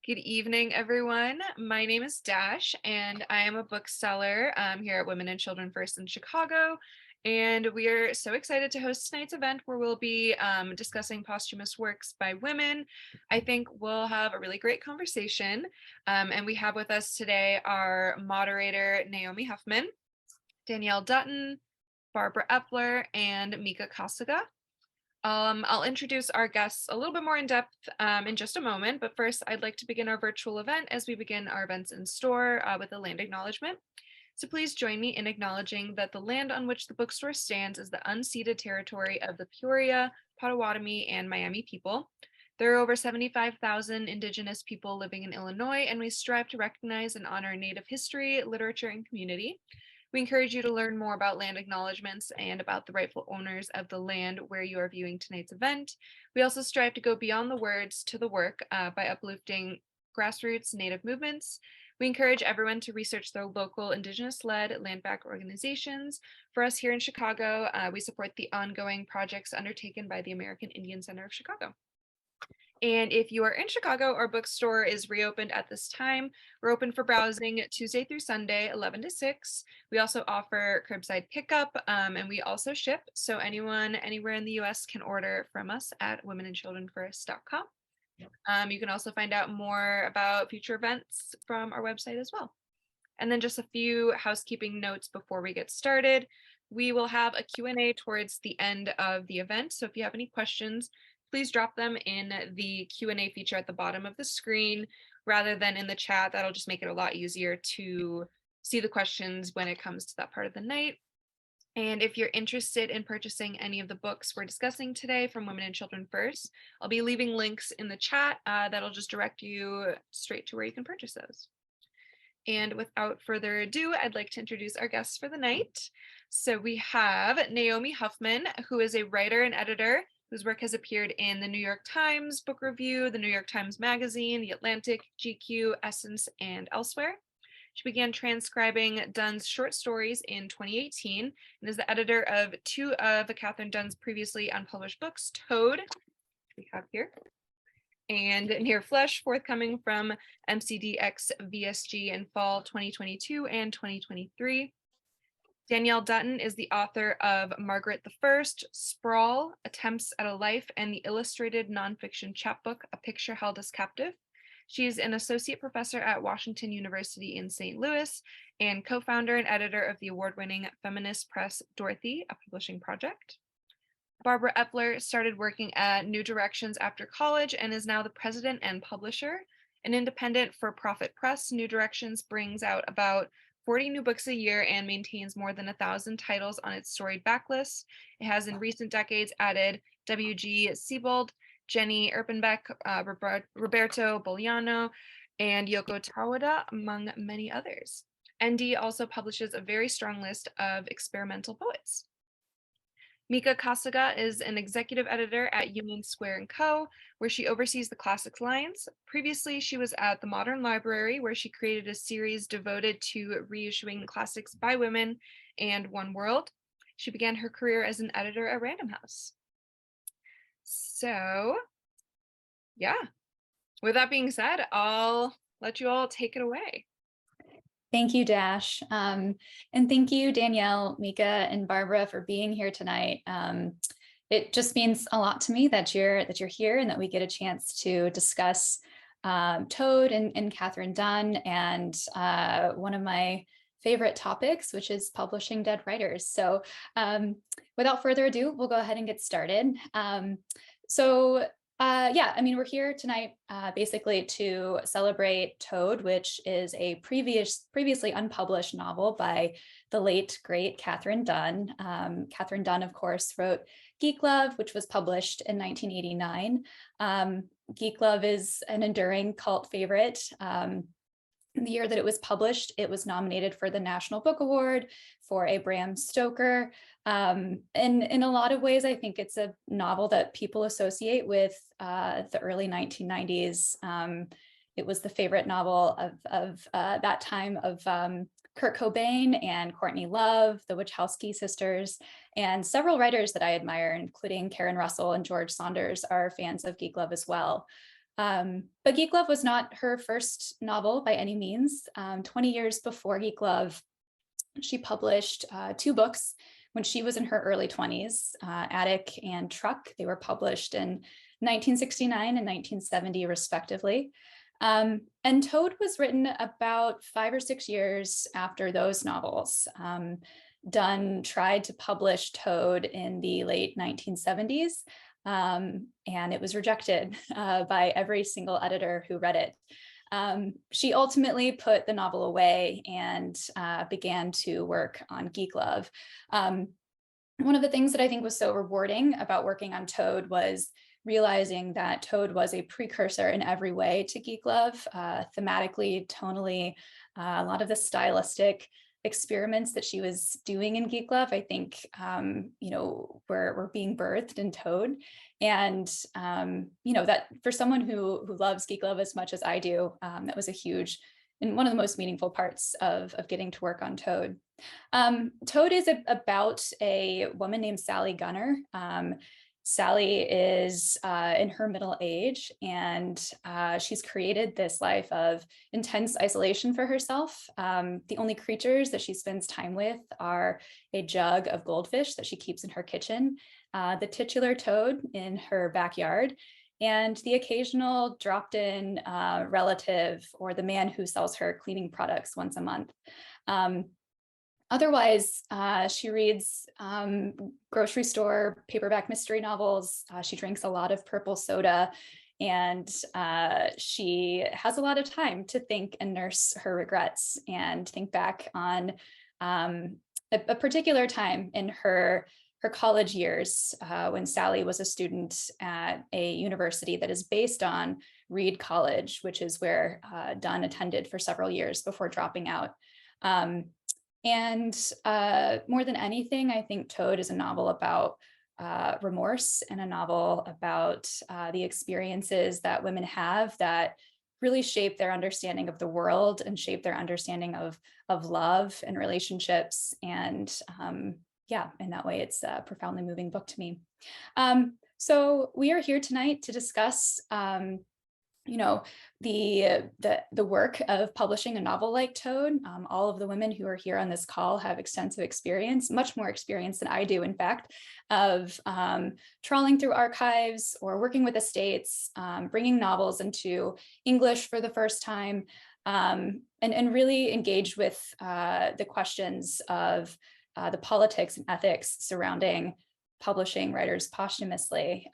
Good evening, everyone. My name is Dash, and I am a bookseller here at Women and Children First in Chicago. And we are so excited to host tonight's event where we'll be discussing posthumous works by women. I think we'll have a really great conversation. And we have with us today our moderator, Naomi Huffman, Danielle Dutton, Barbara Epler, and Mika Kasuga. I'll introduce our guests a little bit more in depth in just a moment, but first I'd like to begin our virtual event as we begin our events in store with a land acknowledgement. So please join me in acknowledging that the land on which the bookstore stands is the unceded territory of the Peoria, Potawatomi, and Miami people. There are over 75,000 Indigenous people living in Illinois, and we strive to recognize and honor Native history, literature, and community. We encourage you to learn more about land acknowledgements and about the rightful owners of the land where you are viewing tonight's event. We also strive to go beyond the words to the work by uplifting grassroots Native movements. We encourage everyone to research their local Indigenous-led land-back organizations. For us here in Chicago, we support the ongoing projects undertaken by the American Indian Center of Chicago. And if you are in Chicago, our bookstore is reopened at this time. We're open for browsing Tuesday through Sunday, 11 to 6. We also offer curbside pickup and we also ship. So anyone anywhere in the US can order from us at womenandchildrenfirst.com. You can also find out more about future events from our website as well. And then just a few housekeeping notes before we get started. We will have a Q&A towards the end of the event. So if you have any questions, please drop them in the Q&A feature at the bottom of the screen rather than in the chat. That'll just make it a lot easier to see the questions when it comes to that part of the night. And if you're interested in purchasing any of the books we're discussing today from Women and Children First, I'll be leaving links in the chat that'll just direct you straight to where you can purchase those. And without further ado, I'd like to introduce our guests for the night. So we have Naomi Huffman, who is a writer and editor whose work has appeared in the New York Times Book Review, the New York Times Magazine, The Atlantic, GQ, Essence, and elsewhere. She began transcribing Dunn's short stories in 2018 and is the editor of two of Katherine Dunn's previously unpublished books, Toad, which we have here, and Near Flesh, forthcoming from MCDxFSG in fall 2022 and 2023. Danielle Dutton is the author of Margaret I, Sprawl, Attempts at a Life, and the illustrated nonfiction chapbook, A Picture Held us Captive. She is an associate professor at Washington University in St. Louis and co-founder and editor of the award-winning feminist press Dorothy, a publishing project. Barbara Epler started working at New Directions after college and is now the president and publisher. An independent for-profit press, New Directions brings out about 40 new books a year and maintains more than 1,000 titles on its storied backlist. It has in recent decades added W.G. Sebald, Jenny Erpenbeck, Roberto Boliano, and Yoko Tawada, among many others. ND also publishes a very strong list of experimental poets. Mika Kasuga is an executive editor at Union Square & Co., where she oversees the classics lines. Previously, she was at the Modern Library, where she created a series devoted to reissuing classics by women and One World. She began her career as an editor at Random House. So, yeah, with that being said, I'll let you all take it away. Thank you, Dash. And thank you, Danielle, Mika, and Barbara for being here tonight. It just means a lot to me that you're here and that we get a chance to discuss Toad and Katherine Dunn and one of my favorite topics, which is publishing dead writers. So without further ado, we'll go ahead and get started. Yeah, I mean, we're here tonight basically to celebrate Toad, which is a previously unpublished novel by the late, great Katherine Dunn. Katherine Dunn, of course, wrote Geek Love, which was published in 1989. Geek Love is an enduring cult favorite. In the year that it was published, it was nominated for the National Book Award for a Bram Stoker. And in a lot of ways, I think it's a novel that people associate with the early 1990s. It was the favorite novel of that time of Kurt Cobain and Courtney Love, the Wachowski sisters, and several writers that I admire, including Karen Russell and George Saunders, are fans of Geek Love as well. But Geek Love was not her first novel by any means. 20 years before Geek Love, she published 2 books when she was in her early 20s, Attic and Truck. They were published in 1969 and 1970, respectively. And Toad was written about 5 or 6 years after those novels. Dunn tried to publish Toad in the late 1970s, and it was rejected by every single editor who read it. She ultimately put the novel away and began to work on Geek Love. One of the things that I think was so rewarding about working on Toad was realizing that Toad was a precursor in every way to Geek Love, thematically, tonally, a lot of the stylistic experiments that she was doing in Geek Love, I think, were being birthed in Toad. And, that for someone who loves Geek Love as much as I do, that was a huge and one of the most meaningful parts of getting to work on Toad. Toad is about a woman named Sally Gunner. Sally is in her middle age, and she's created this life of intense isolation for herself. The only creatures that she spends time with are a jug of goldfish that she keeps in her kitchen, the titular toad in her backyard, and the occasional dropped-in relative or the man who sells her cleaning products once a month. Otherwise, she reads grocery store paperback mystery novels. She drinks a lot of purple soda, and she has a lot of time to think and nurse her regrets and think back on a particular time in her college years when Sally was a student at a university that is based on Reed College, which is where Dunn attended for several years before dropping out. And more than anything, I think Toad is a novel about remorse and a novel about the experiences that women have that really shape their understanding of the world and shape their understanding of love and relationships. And in that way, it's a profoundly moving book to me. So we are here tonight to discuss the work of publishing a novel like Toad. All of the women who are here on this call have extensive experience, much more experience than I do, in fact, of trawling through archives or working with estates, bringing novels into English for the first time, and really engaged with the questions of the politics and ethics surrounding publishing writers posthumously.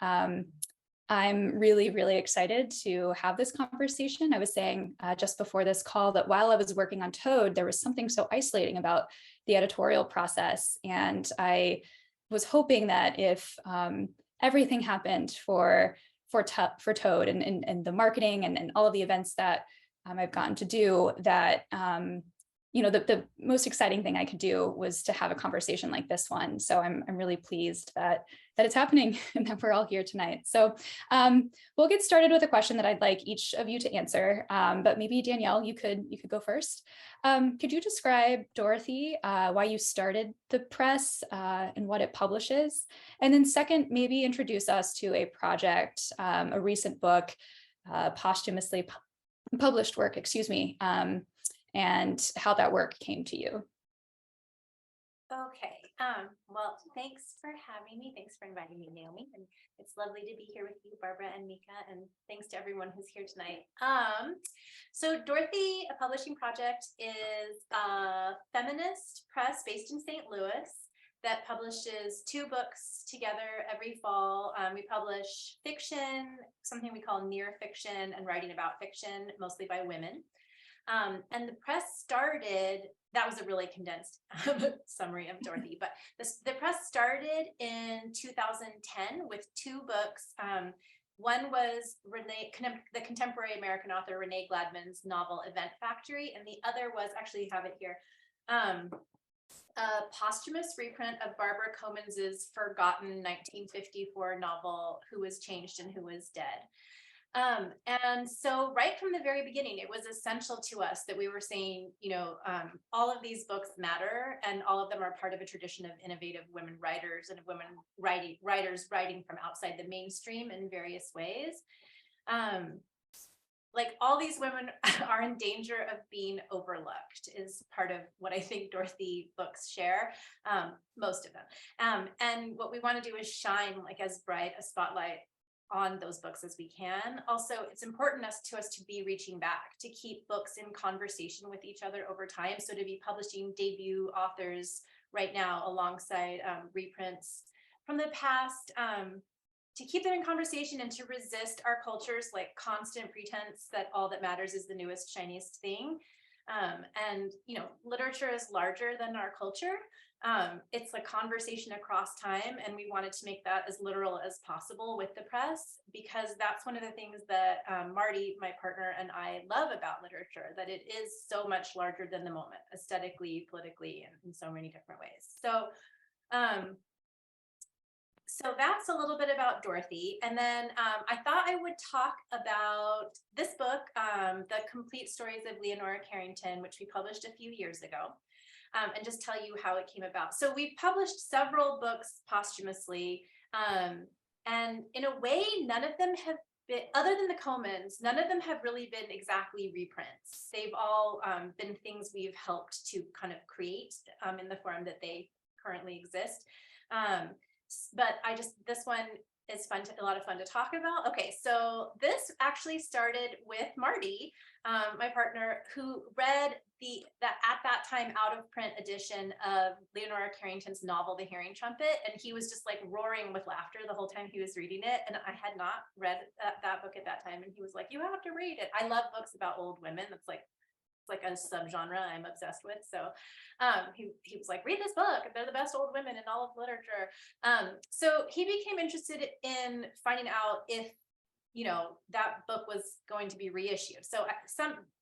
I'm really, really excited to have this conversation. I was saying just before this call that while I was working on Toad, there was something so isolating about the editorial process. And I was hoping that if everything happened for Toad and the marketing and all of the events that I've gotten to do, that the most exciting thing I could do was to have a conversation like this one. So I'm really pleased that it's happening and that we're all here tonight. So we'll get started with a question that I'd like each of you to answer. But maybe Danielle, you could go first. Could you describe, Dorothy, why you started the press and what it publishes? And then second, maybe introduce us to a project, a recent book, posthumously published work, and how that work came to you. Okay. Well, thanks for having me. Thanks for inviting me, Naomi. And it's lovely to be here with you, Barbara and Mika. And thanks to everyone who's here tonight. So Dorothy, a publishing project, is a feminist press based in St. Louis that publishes 2 books together every fall. We publish fiction, something we call near fiction, and writing about fiction, mostly by women. And the press started, that was a really condensed summary of Dorothy, but the press started in 2010 with 2 books. One was the contemporary American author Renee Gladman's novel Event Factory, and the other was, actually you have it here, a posthumous reprint of Barbara Comyns' forgotten 1954 novel, Who Was Changed and Who Was Dead. And so right from the very beginning, it was essential to us that we were saying, all of these books matter, and all of them are part of a tradition of innovative women writers and of women writers writing from outside the mainstream in various ways. like all these women are in danger of being overlooked is part of what I think Dorothy books share, most of them. And what we want to do is shine like as bright a spotlight on those books as we can. Also, it's important to us to be reaching back, to keep books in conversation with each other over time. So to be publishing debut authors right now alongside reprints from the past, to keep them in conversation and to resist our culture's like constant pretense that all that matters is the newest, shiniest thing. And, you know, literature is larger than our culture. It's a conversation across time, and we wanted to make that as literal as possible with the press, because that's one of the things that Marty, my partner, and I love about literature, that it is so much larger than the moment, aesthetically, politically, and in so many different ways. So that's a little bit about Dorothy. And then I thought I would talk about this book, The Complete Stories of Leonora Carrington, which we published a few years ago, and just tell you how it came about. So we've published several books posthumously, and in a way, none of them have been, other than the Comyns, none of them have really been exactly reprints. They've all been things we've helped to kind of create in the form that they currently exist. But this one is fun, a lot of fun to talk about. Okay, so this actually started with Marty, my partner, who read that at that time out of print edition of Leonora Carrington's novel, The Hearing Trumpet, and he was just like roaring with laughter the whole time he was reading it. And I had not read that book at that time, and he was like, "You have to read it." I love books about old women. That's like a subgenre I'm obsessed with. So he was like, "Read this book. They're the best old women in all of literature." So he became interested in finding out if, you know, that book was going to be reissued. So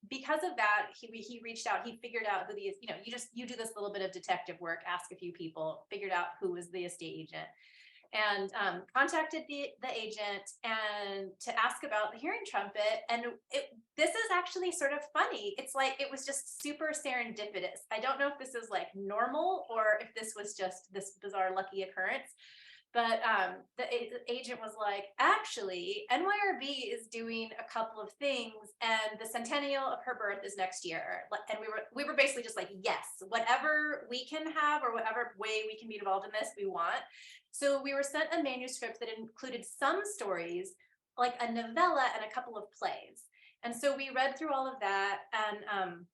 because of that, he reached out, he figured out who the, you know, you do this little bit of detective work, ask a few people, figured out who was the estate agent, and contacted the agent and to ask about The Hearing Trumpet. And this is actually sort of funny. It's like, it was just super serendipitous. I don't know if this is like normal or if this was just this bizarre lucky occurrence, but the agent was like, "Actually, NYRB is doing a couple of things, and the centennial of her birth is next year." And we were basically just like, "Yes, whatever we can have or whatever way we can be involved in this, we want." So we were sent a manuscript that included some stories, like a novella and a couple of plays. And so we read through all of that, and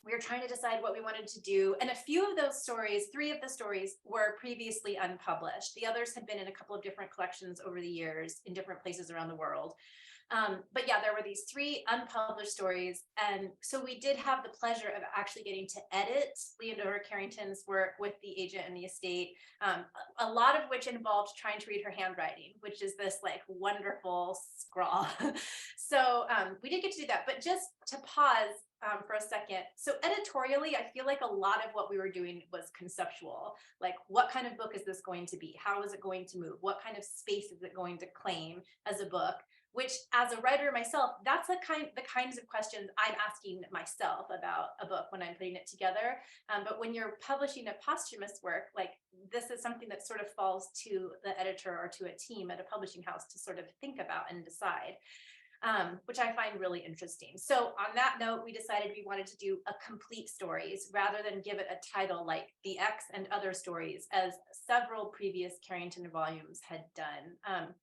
we were trying to decide what we wanted to do. And a few of those stories, 3 of the stories, were previously unpublished. The others had been in a couple of different collections over the years in different places around the world. But yeah, there were these 3 unpublished stories. And so we did have the pleasure of actually getting to edit Leonora Carrington's work with the agent and the estate, a lot of which involved trying to read her handwriting, which is this like wonderful scrawl. So we did get to do that, but just to pause for a second. So editorially, I feel like a lot of what we were doing was conceptual. Like, what kind of book is this going to be? How is it going to move? What kind of space is it going to claim as a book? Which, as a writer myself, that's the kinds of questions I'm asking myself about a book when I'm putting it together. But when you're publishing a posthumous work, like, this is something that sort of falls to the editor or to a team at a publishing house to sort of think about and decide. Which I find really interesting. So on that note, we decided we wanted to do a complete stories rather than give it a title like The X and Other Stories, as several previous Carrington volumes had done.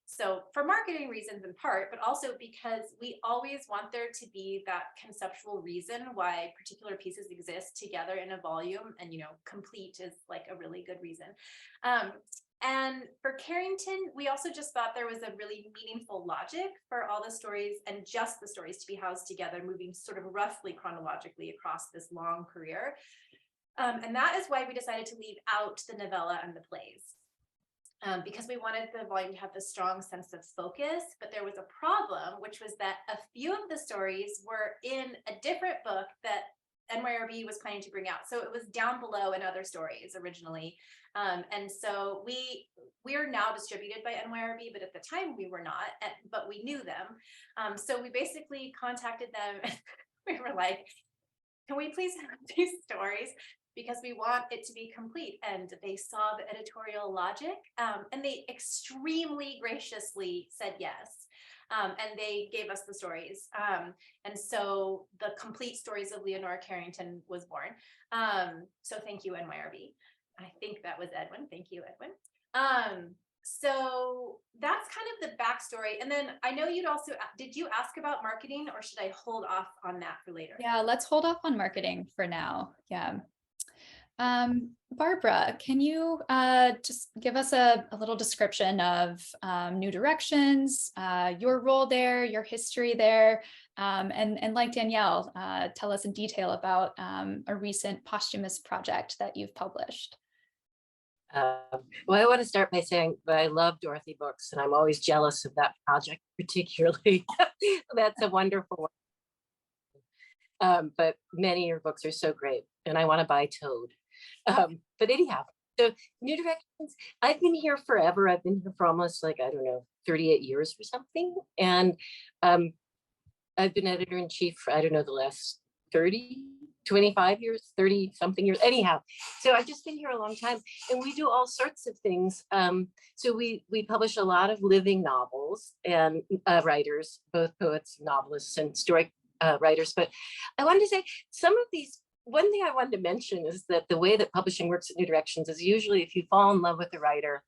So for marketing reasons in part, but also because we always want there to be that conceptual reason why particular pieces exist together in a volume, and, you know, complete is like a really good reason. And for Carrington, we also just thought there was a really meaningful logic for all the stories and just the stories to be housed together, moving sort of roughly chronologically across this long career. And that is why we decided to leave out the novella and the plays, because we wanted the volume to have this strong sense of focus. But there was a problem, which was that a few of the stories were in a different book that NYRB was planning to bring out. So it was down below in Other Stories originally. And so we are now distributed by NYRB, but at the time we were not, but we knew them. So we basically contacted them and we were like, "Can we please have these stories? Because we want it to be complete." And they saw the editorial logic, and they extremely graciously said yes. And they gave us the stories. And so the complete stories of Leonora Carrington was born. So thank you, NYRB. I think that was Edwin. Thank you, Edwin. So that's kind of the backstory. And then I know you'd also, did you ask about marketing, or should I hold off on that for later? Yeah, let's hold off on marketing for now. Yeah. Barbara, can you just give us a little description of New Directions, your role there, your history there, and like Danielle, tell us in detail about a recent posthumous project that you've published. Well, I want to start by saying that I love Dorothy books, and I'm always jealous of that project particularly. That's a wonderful one. But many of your books are so great, and I want to buy Tove. But anyhow, so New Directions, I've been here forever. I've been here for almost, like, I don't know, 38 years or something. And I've been editor-in-chief for, I don't know, the last 25 years, 30 something years. Anyhow, so I've just been here a long time, and we do all sorts of things. So we publish a lot of living novels and writers, both poets, novelists, and story writers. But I wanted to say some of these, one thing I wanted to mention is that the way that publishing works at New Directions is usually if you fall in love with a writer,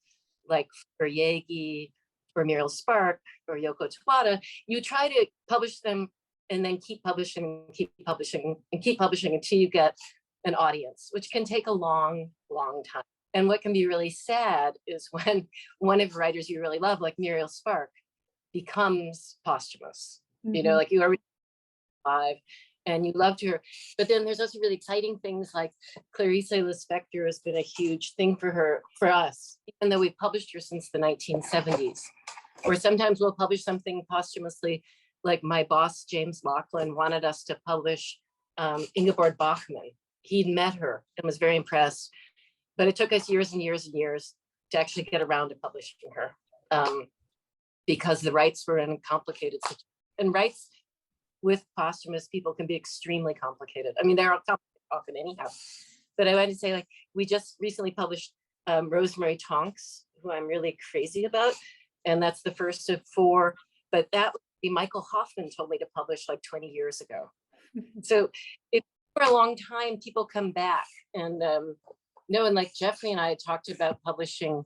like for Yegi or Muriel Spark or Yoko Tawada, you try to publish them and then keep publishing and keep publishing and keep publishing until you get an audience, which can take a long, long time. And what can be really sad is when one of the writers you really love, like Muriel Spark, becomes posthumous. You know, like you are alive and you loved her. But then there's also really exciting things like Clarice Lispector has been a huge thing for her, for us, even though we've published her since the 1970s. Or sometimes we'll publish something posthumously, like my boss, James Laughlin, wanted us to publish Ingeborg Bachmann. He'd met her and was very impressed, but it took us years and years and years to actually get around to publishing her because the rights were in a complicated situation. And rights with posthumous people can be extremely complicated. I mean, they're complicated often anyhow. But I wanted to say, like, we just recently published Rosemary Tonks, who I'm really crazy about. And that's the first of 4, but that would be Michael Hoffman told me to publish like 20 years ago. So if for a long time, people come back and no, and like Jeffrey and I had talked about publishing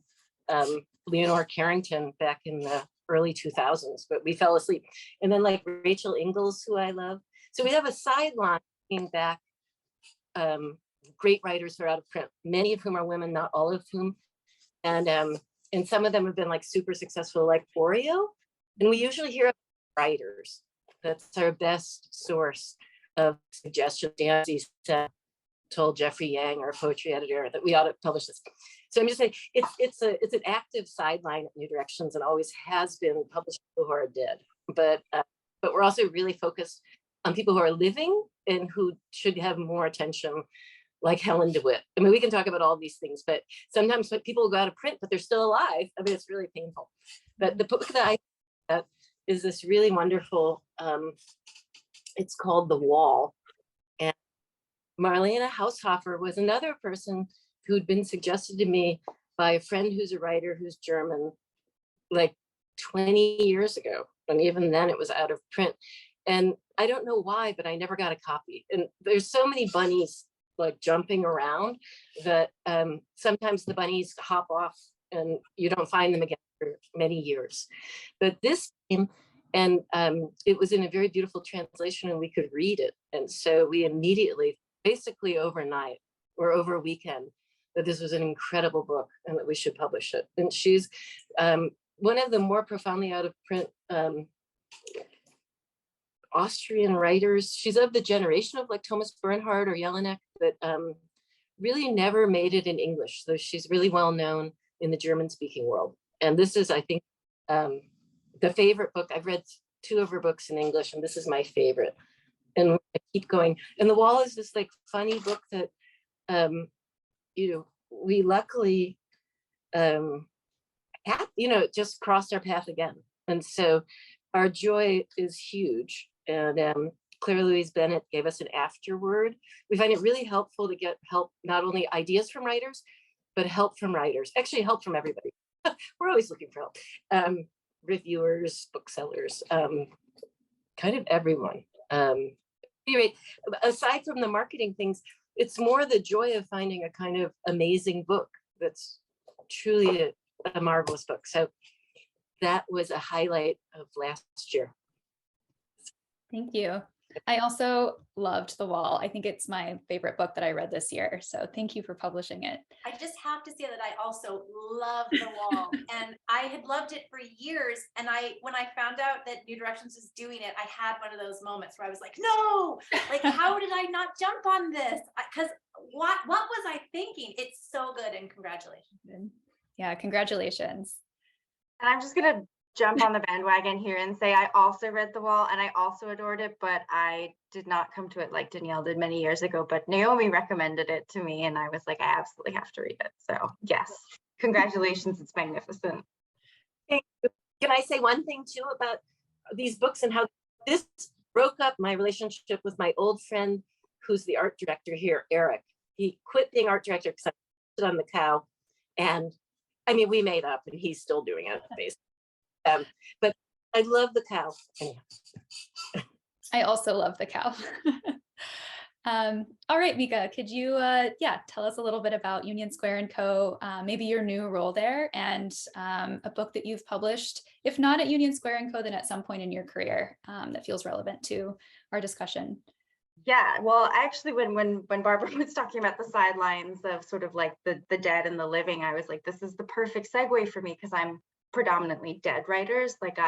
Leonora Carrington back in the early 2000s, but we fell asleep. And then like Rachel Ingalls, who I love. So we have a sideline bringing back great writers who are out of print, many of whom are women, not all of whom. And some of them have been like super successful, like Oreo. And we usually hear about writers. That's our best source of suggestions. Dancy told Jeffrey Yang, our poetry editor, that we ought to publish this. So I'm just saying, it's an active sideline at New Directions and always has been, published people who are dead. But we're also really focused on people who are living and who should have more attention, like Helen DeWitt. I mean, we can talk about all these things, but sometimes people go out of print, but they're still alive. I mean, it's really painful. But the book that I is this really wonderful, it's called The Wall. And Marlene Haushofer was another person who'd been suggested to me by a friend who's a writer who's German, like 20 years ago. And even then it was out of print. And I don't know why, but I never got a copy. And there's so many bunnies like jumping around that sometimes the bunnies hop off and you don't find them again for many years. But this came, and it was in a very beautiful translation and we could read it. And so we immediately, basically overnight or over a weekend, that this was an incredible book and that we should publish it. And she's one of the more profoundly out of print Austrian writers. She's of the generation of like Thomas Bernhard or Jelinek, but really never made it in English. So she's really well known in the German speaking world. And this is, I think, the favorite book. I've read 2 of her books in English and this is my favorite. And I keep going. And The Wall is this like funny book that, you know, we luckily, just crossed our path again. And so our joy is huge. And Claire Louise Bennett gave us an afterword. We find it really helpful to get help, not only ideas from writers, but help from writers, actually help from everybody. We're always looking for help. reviewers, booksellers, kind of everyone. Anyway, aside from the marketing things, it's more the joy of finding a kind of amazing book that's truly a marvelous book. So that was a highlight of last year. Thank you. I also loved The Wall. I think it's my favorite book that I read this year. So thank you for publishing it. I just have to say that I also love The Wall, and I had loved it for years. And when I found out that New Directions was doing it, I had one of those moments where I was like, no, like, how did I not jump on this? Because what was I thinking? It's so good, and congratulations. Yeah, congratulations. And I'm just gonna jump on the bandwagon here and say I also read The Wall and I also adored it, but I did not come to it like Danielle did many years ago, but Naomi recommended it to me and I was like, I absolutely have to read it. So yes, congratulations, it's magnificent. Can I say one thing too about these books and how this broke up my relationship with my old friend who's the art director here, Eric. He quit being art director because I put on the cow, and I mean, we made up and he's still doing it basically. But I love the cow. Anyhow. I also love the cow. All right, Mika, could you tell us a little bit about Union Square & Co., maybe your new role there, and a book that you've published, if not at Union Square & Co., then at some point in your career that feels relevant to our discussion. Yeah, well, actually, when Barbara was talking about the sidelines of sort of like the dead and the living, I was like, this is the perfect segue for me because I'm predominantly dead writers. Like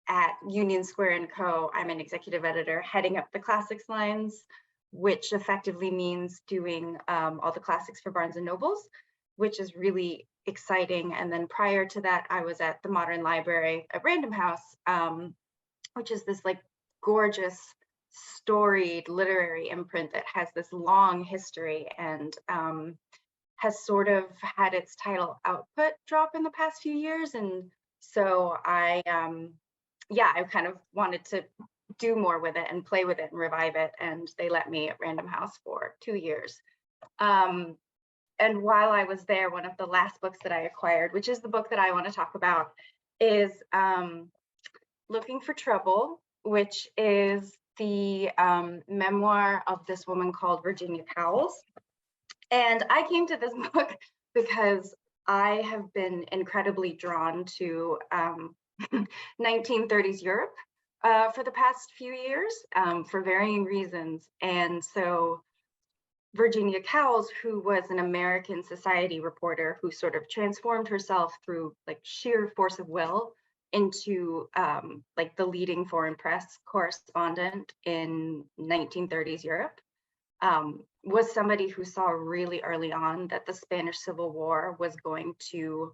at Union Square & Co., I'm an executive editor heading up the classics lines, which effectively means doing all the classics for Barnes & Nobles, which is really exciting. And then prior to that, I was at the Modern Library at Random House, which is this like gorgeous, storied literary imprint that has this long history and has sort of had its title output drop in the past few years. And so I kind of wanted to do more with it and play with it and revive it. And they let me at Random House for 2 years. And while I was there, one of the last books that I acquired, which is the book that I want to talk about, is Looking for Trouble, which is the memoir of this woman called Virginia Cowles. And I came to this book because I have been incredibly drawn to 1930s Europe for the past few years for varying reasons. And so Virginia Cowles, who was an American society reporter who sort of transformed herself through like sheer force of will into like the leading foreign press correspondent in 1930s Europe, was somebody who saw really early on that the Spanish Civil War was going to,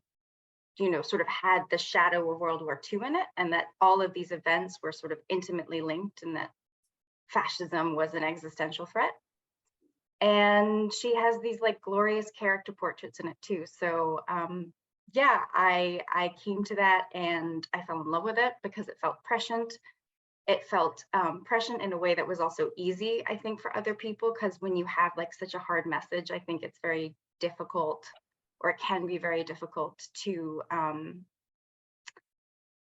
sort of had the shadow of World War II in it, and that all of these events were sort of intimately linked, and that fascism was an existential threat. And she has these like glorious character portraits in it too. So I came to that and I fell in love with it because it felt prescient. It felt prescient in a way that was also easy, I think, for other people, because when you have like such a hard message, I think it's very difficult, or it can be very difficult to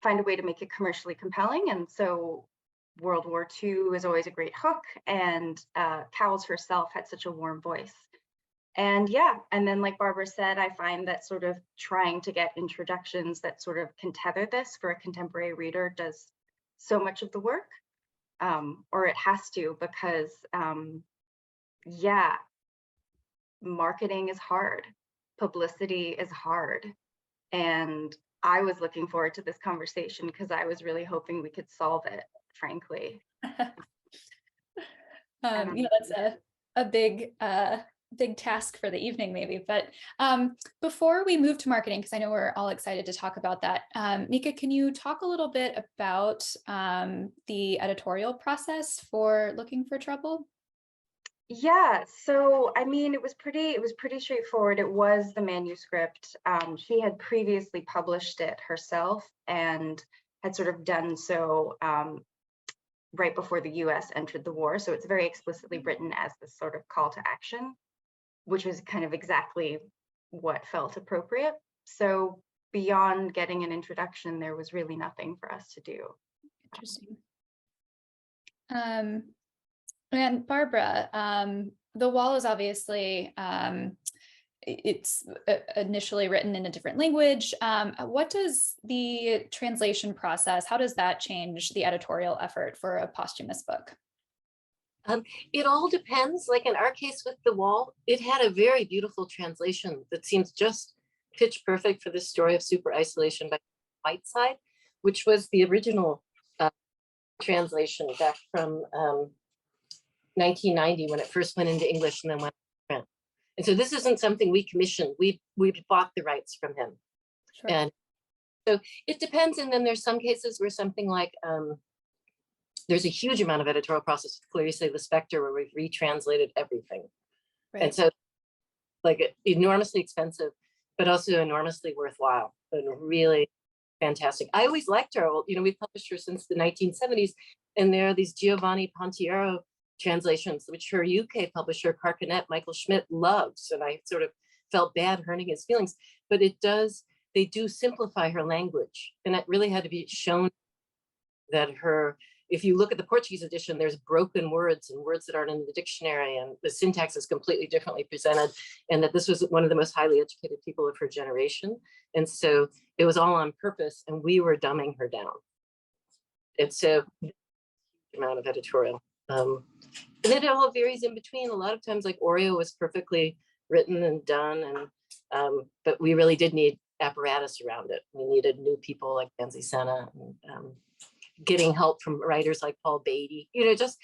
find a way to make it commercially compelling. And so World War II is always a great hook, and Cowles herself had such a warm voice. And and then like Barbara said, I find that sort of trying to get introductions that sort of can tether this for a contemporary reader does so much of the work, or it has to, because marketing is hard, publicity is hard, and I was looking forward to this conversation because I was really hoping we could solve it, frankly. That's a big task for the evening maybe, but before we move to marketing, because I know we're all excited to talk about that, Mika, can you talk a little bit about the editorial process for Looking for Trouble? Yeah, so I mean, it was pretty straightforward. It was the manuscript. She had previously published it herself and had sort of done so right before the US entered the war. So it's very explicitly written as this sort of call to action, which was kind of exactly what felt appropriate. So beyond getting an introduction, there was really nothing for us to do. Interesting. And Barbara, The Wall is obviously, it's initially written in a different language. What does the translation process, how does that change the editorial effort for a posthumous book? It all depends. Like in our case with The Wall, it had a very beautiful translation that seems just pitch perfect for this story of super isolation by Whiteside, which was the original translation back from 1990 when it first went into English and then went to print. And so this isn't something we commissioned. We bought the rights from him. Sure. And so it depends. And then there's some cases where something like there's a huge amount of editorial process with Clarice Lispector where we've retranslated everything. Right. And so like enormously expensive, but also enormously worthwhile and really fantastic. I always liked her. You know, we've published her since the 1970s, and there are these Giovanni Pontiero translations, which her UK publisher, Carcanet Michael Schmidt, loves. And I sort of felt bad hurting his feelings, but they do simplify her language. And it really had to be shown that if you look at the Portuguese edition, there's broken words and words that aren't in the dictionary, and the syntax is completely differently presented, and that this was one of the most highly educated people of her generation. And so it was all on purpose, and we were dumbing her down. And so amount of editorial. And then it all varies in between. A lot of times, like Oreo was perfectly written and done, and but we really did need apparatus around it. We needed new people like Benzie Senna, and getting help from writers like Paul Beatty, you know, just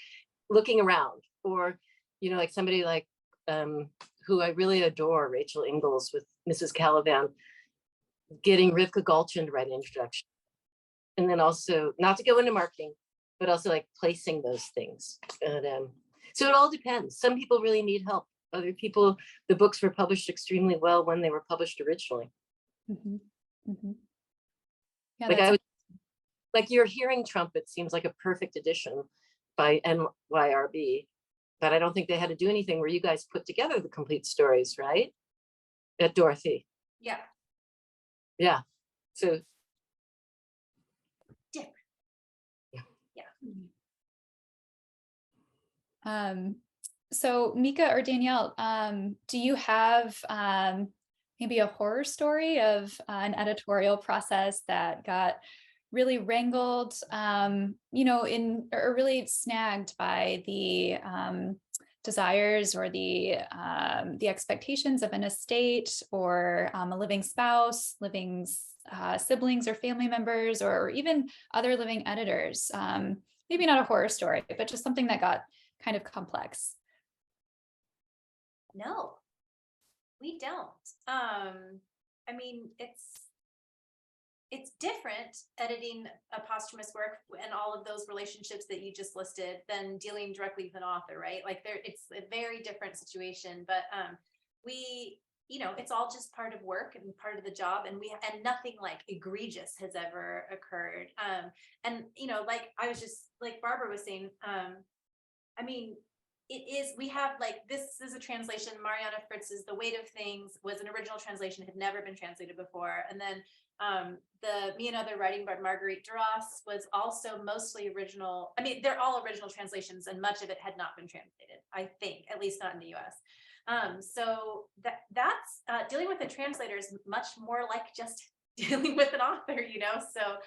looking around. Or, you know, like somebody like who I really adore, Rachel Ingalls with Mrs. Caliban, getting Rivka Galchen to write an introduction. And then also, not to go into marketing, but also like placing those things. And so it all depends. Some people really need help. Other people, the books were published extremely well when they were published originally. Mm-hmm. Mm-hmm. Yeah, like like Your Hearing Trumpet seems like a perfect addition by NYRB, but I don't think they had to do anything where you guys put together the complete stories, right? At Dorothy. Yeah. Yeah. So different. Yeah. So Mika or Danielle, do you have maybe a horror story of an editorial process that got really wrangled, you know, or really snagged by the desires or the expectations of an estate, or a living spouse, living siblings or family members, or even other living editors? Maybe not a horror story, but just something that got kind of complex. No, we don't. I mean, it's different editing a posthumous work and all of those relationships that you just listed than dealing directly with an author, right? Like it's a very different situation, but we, you know, it's all just part of work and part of the job, and nothing like egregious has ever occurred. And you know, like I was just like Barbara was saying, I mean, we have like, this is a translation. Mariana Fritz's The Weight of Things was an original translation, had never been translated before. And then the Me and Other Writing by Marguerite Duras was also mostly original. I mean, they're all original translations, and much of it had not been translated, I think, at least not in the US. So that's dealing with a translator is much more like just dealing with an author, you know? So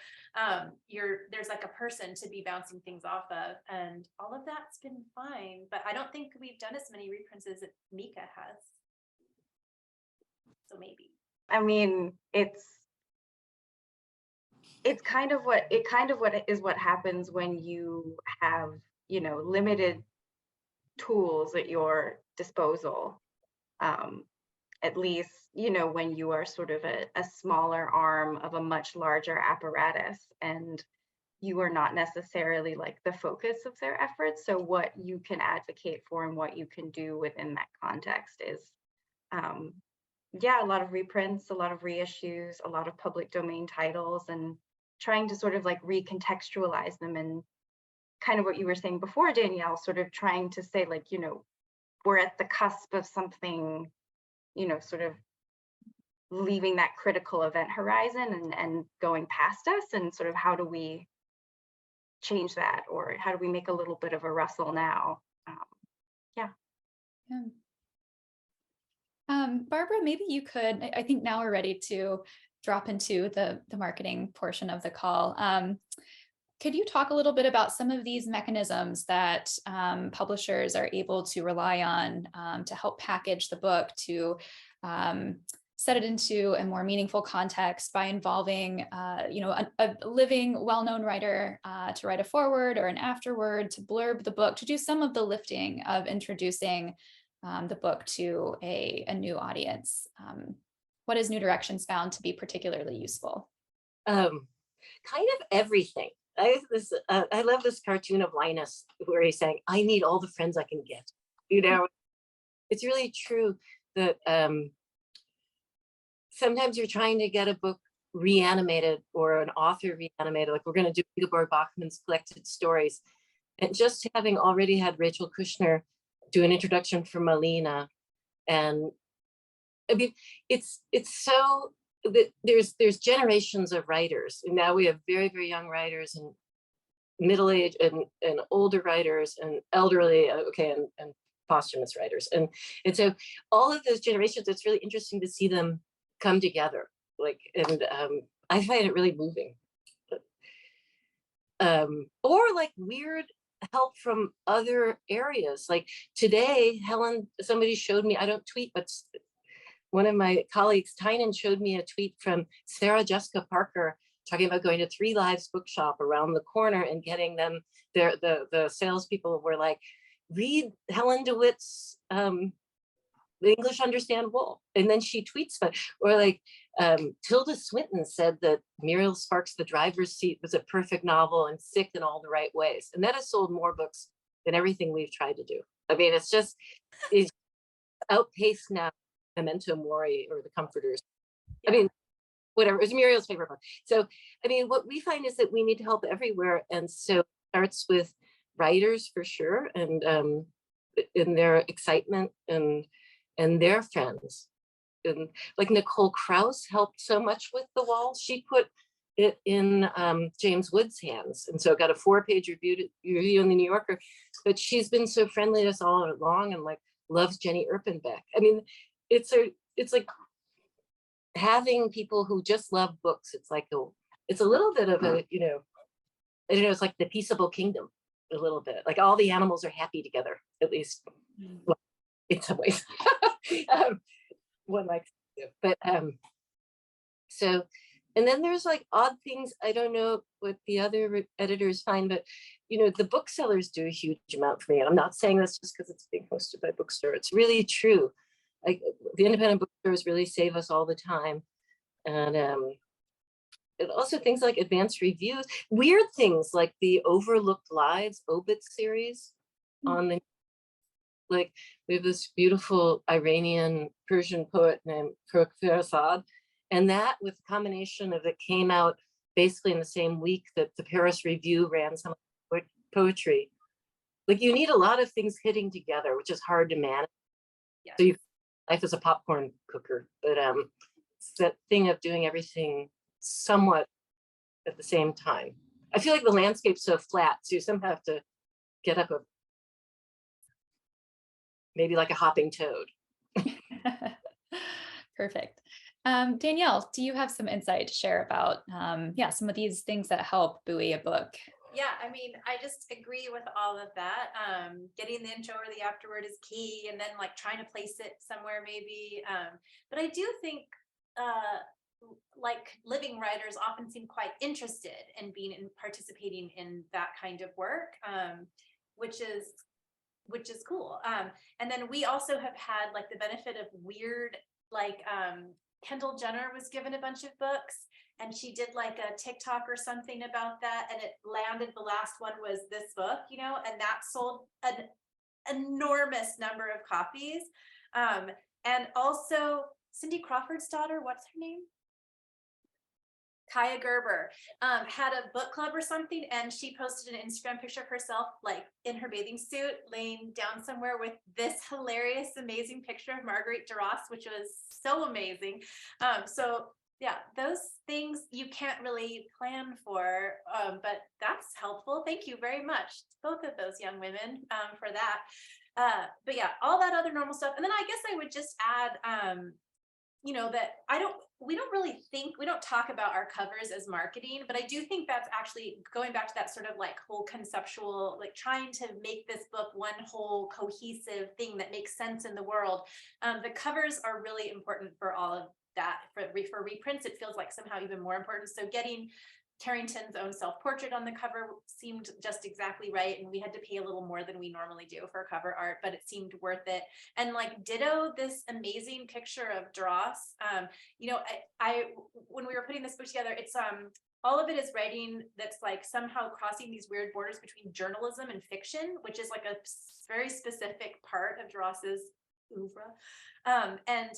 there's like a person to be bouncing things off of, and all of that's been fine. But I don't think we've done as many reprints as Mika has. So maybe. I mean, it's kind of what happens when you have, you know, limited tools at your disposal. At least, you know, when you are sort of a smaller arm of a much larger apparatus, and you are not necessarily like the focus of their efforts. So what you can advocate for and what you can do within that context is, yeah, a lot of reprints, a lot of reissues, a lot of public domain titles, and trying to sort of like recontextualize them. And kind of what you were saying before, Danielle, sort of trying to say, like, you know, we're at the cusp of something, you know, sort of leaving that critical event horizon and going past us, and sort of how do we change that, or how do we make a little bit of a rustle now? Yeah. Barbara, maybe you could, I think now we're ready to drop into the marketing portion of the call. Could you talk a little bit about some of these mechanisms that publishers are able to rely on to help package the book, to set it into a more meaningful context by involving a living, well-known writer to write a foreword or an afterword, to blurb the book, to do some of the lifting of introducing the book to a new audience? What has New Directions found to be particularly useful? Kind of everything. I love this cartoon of Linus where he's saying, I need all the friends I can get. You know, it's really true that sometimes you're trying to get a book reanimated or an author reanimated, like we're going to do Ingeborg Bachmann's collected stories. And just having already had Rachel Kushner do an introduction for Malina, and I mean, it's so that there's generations of writers, and now we have very, very young writers and middle-aged and older writers and elderly, and posthumous writers, and so all of those generations, it's really interesting to see them come together, like, and I find it really moving. Or like weird help from other areas. Like today, somebody showed me, I don't tweet, but one of my colleagues, Tynan, showed me a tweet from Sarah Jessica Parker talking about going to 3 Lives bookshop around the corner and getting them there. The salespeople were like, read Helen DeWitt's The English Understandable. And then she tweets, or like Tilda Swinton said that Muriel Sparks' The Driver's Seat was a perfect novel and sick in all the right ways. And that has sold more books than everything we've tried to do. I mean, it's outpaced now Memento Mori or The Comforters. I mean, whatever, it was Muriel's favorite book. So, I mean, what we find is that we need help everywhere. And so it starts with writers for sure, and in their excitement and their friends. And like Nicole Krauss helped so much with The Wall. She put it in James Wood's hands. And so it got a 4-page review in the New Yorker, but she's been so friendly to us all along and like loves Jenny Erpenbeck. I mean, it's like having people who just love books. It's a little bit of a, it's like the peaceable kingdom a little bit. Like all the animals are happy together, at least in some ways. One likes to, but so, and then there's like odd things. I don't know what the other editors find, but the booksellers do a huge amount for me. And I'm not saying this just because it's being hosted by Bookstore. It's really true. Like the independent bookstores really save us all the time. And also things like advanced reviews, weird things like the Overlooked Lives obit series on the, like we have this beautiful Iranian Persian poet named Farrukh Firazad, and that with a combination of it came out basically in the same week that the Paris Review ran some poetry. Like you need a lot of things hitting together, which is hard to manage. Yes. So life is a popcorn cooker, but it's that thing of doing everything somewhat at the same time. I feel like the landscape's so flat, so you somehow have to get up maybe like a hopping toad. Perfect. Danielle, do you have some insight to share about some of these things that help buoy a book? Yeah, I mean, I just agree with all of that. Getting the intro or the afterword is key, and then like trying to place it somewhere maybe. But I do think like living writers often seem quite interested in participating in that kind of work, which is cool. And then we also have had like the benefit of weird, like Kendall Jenner was given a bunch of books, and she did like a TikTok or something about that, and it landed, the last one was this book, and that sold an enormous number of copies. And also Cindy Crawford's daughter, what's her name? Kaya Gerber had a book club or something, and she posted an Instagram picture of herself like in her bathing suit laying down somewhere with this hilarious, amazing picture of Marguerite Duras, which was so amazing. So yeah, those things you can't really plan for, but that's helpful. Thank you very much, both of those young women, for that. But yeah, all that other normal stuff. And then I guess I would just add, you know, that we don't talk about our covers as marketing, but I do think that's actually going back to that sort of like whole conceptual, like trying to make this book one whole cohesive thing that makes sense in the world. The covers are really important for all of that. For reprints, it feels like somehow even more important. So getting Carrington's own self-portrait on the cover seemed just exactly right, and we had to pay a little more than we normally do for cover art, but it seemed worth it. And like ditto this amazing picture of Dross. You know, I when we were putting this book together, it's all of it is writing that's like somehow crossing these weird borders between journalism and fiction, which is like a very specific part of Dross's oeuvre. And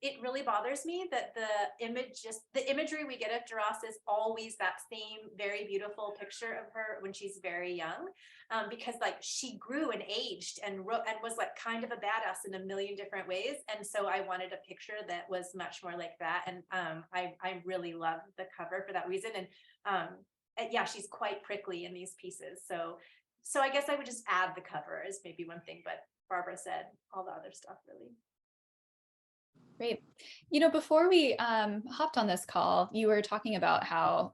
it really bothers me that the imagery we get of Duras is always that same very beautiful picture of her when she's very young, because like she grew and aged and wrote and was like kind of a badass in a million different ways. And so I wanted a picture that was much more like that. And I really love the cover for that reason. And yeah, she's quite prickly in these pieces. So I guess I would just add the cover as maybe one thing, but Barbara said all the other stuff really. Great. You know, before we hopped on this call, you were talking about how,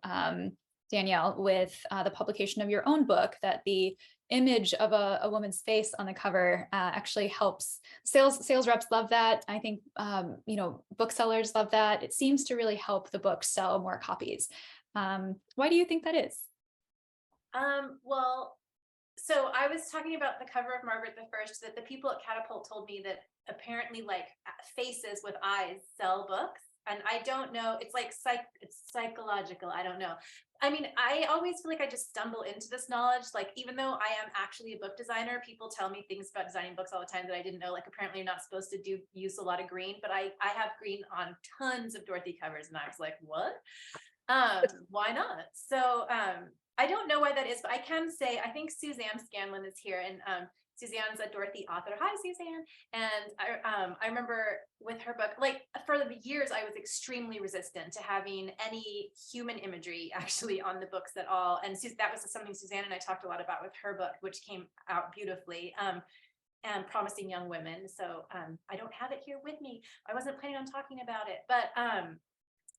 Danielle, with the publication of your own book, that the image of a woman's face on the cover actually helps. Sales reps love that. I think, you know, booksellers love that. It seems to really help the book sell more copies. Why do you think that is? Well, so I was talking about the cover of Margaret the First, that the people at Catapult told me that apparently like faces with eyes sell books. And I don't know, it's like it's psychological. I don't know. I mean, I always feel like I just stumble into this knowledge. Like, even though I am actually a book designer, people tell me things about designing books all the time that I didn't know. Like, apparently you're not supposed to use a lot of green, but I have green on tons of Dorothy covers. And I was like, what? Why not? So I don't know why that is, but I can say, I think Suzanne Scanlon is here, and Suzanne's a Dorothy author. Hi, Suzanne. And I remember with her book, like for the years, I was extremely resistant to having any human imagery actually on the books at all. And that was something Suzanne and I talked a lot about with her book, which came out beautifully. And Promising Young Women. So I don't have it here with me. I wasn't planning on talking about it, but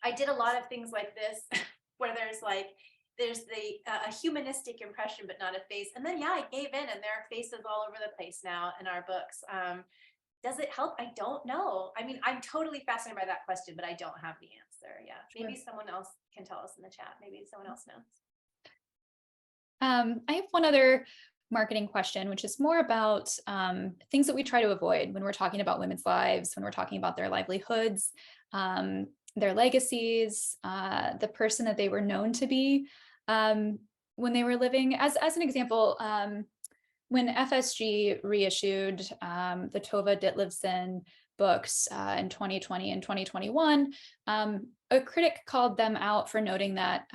I did a lot of things like this where there's a humanistic impression, but not a face. And then, yeah, I gave in, and there are faces all over the place now in our books. Does it help? I don't know. I mean, I'm totally fascinated by that question, but I don't have the answer. Yeah, Sure. Maybe someone else can tell us in the chat. Maybe someone else knows. I have one other marketing question, which is more about things that we try to avoid when we're talking about women's lives, when we're talking about their livelihoods, their legacies, the person that they were known to be when they were living. As an example, when FSG reissued the Tove Ditlevsen books in 2020 and 2021, a critic called them out for noting that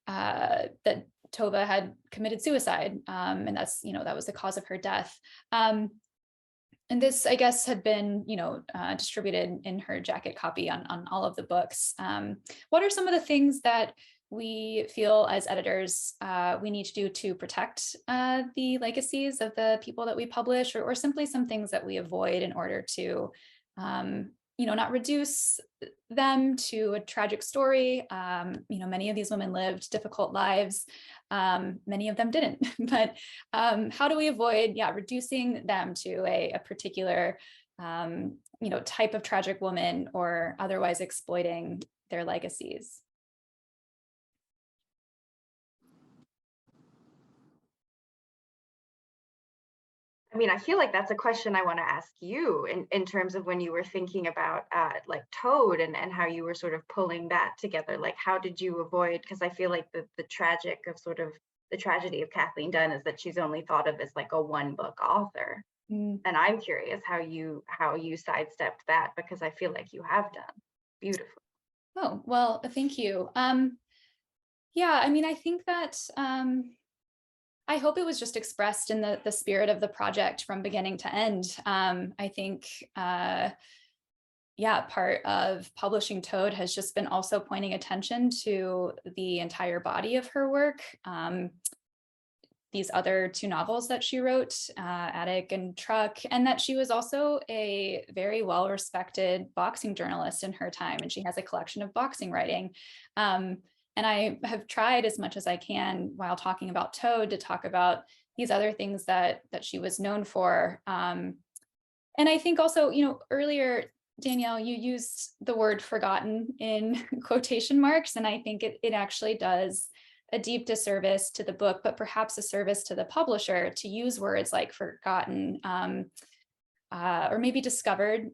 that Tove had committed suicide, and that was the cause of her death. And this, I guess, had been, distributed in her jacket copy on all of the books. What are some of the things that we feel as editors we need to do to protect the legacies of the people that we publish, or simply some things that we avoid in order to, not reduce them to a tragic story? Many of these women lived difficult lives. Many of them didn't, but how do we avoid, reducing them to a particular, type of tragic woman, or otherwise exploiting their legacies? I mean, I feel like that's a question I want to ask you in terms of when you were thinking about like Toad and how you were sort of pulling that together. Like, how did you avoid, because I feel like the tragedy of Kathleen Dunn is that she's only thought of as like a one book author. And I'm curious how you sidestepped that, because I feel like you have done beautifully. Oh, well, thank you. Yeah, I mean, I think that I hope it was just expressed in the spirit of the project from beginning to end. I think, yeah, part of publishing Tove has just been also pointing attention to the entire body of her work. These other two novels that she wrote, Attic and Truck, and that she was also a very well-respected boxing journalist in her time, and she has a collection of boxing writing. And I have tried as much as I can while talking about Tove to talk about these other things that she was known for. And I think also, earlier, Danielle, you used the word forgotten in quotation marks, and I think it actually does a deep disservice to the book, but perhaps a service to the publisher to use words like forgotten, or maybe discovered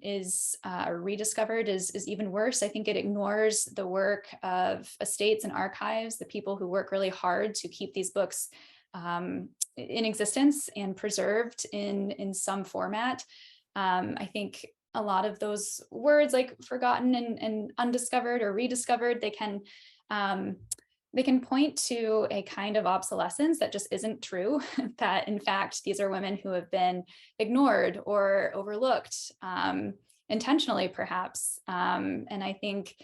or rediscovered is even worse. I think it ignores the work of estates and archives, the people who work really hard to keep these books in existence and preserved in some format. I think a lot of those words like forgotten and undiscovered or rediscovered, they can point to a kind of obsolescence that just isn't true, that in fact, these are women who have been ignored or overlooked, intentionally perhaps. And I think,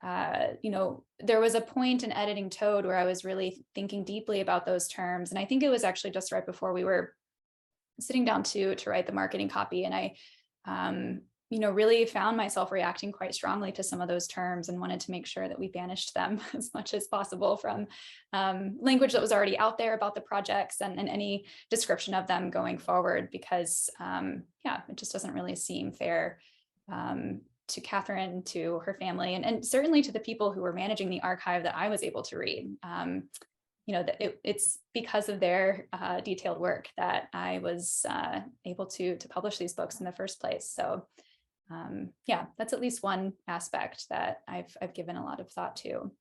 there was a point in editing Tove where I was really thinking deeply about those terms. And I think it was actually just right before we were sitting down to write the marketing copy. And I, really found myself reacting quite strongly to some of those terms and wanted to make sure that we banished them as much as possible from language that was already out there about the projects and any description of them going forward, because it just doesn't really seem fair to Katherine, to her family, and certainly to the people who were managing the archive that I was able to read. That it's because of their detailed work that I was able to publish these books in the first place. So that's at least one aspect that I've given a lot of thought to.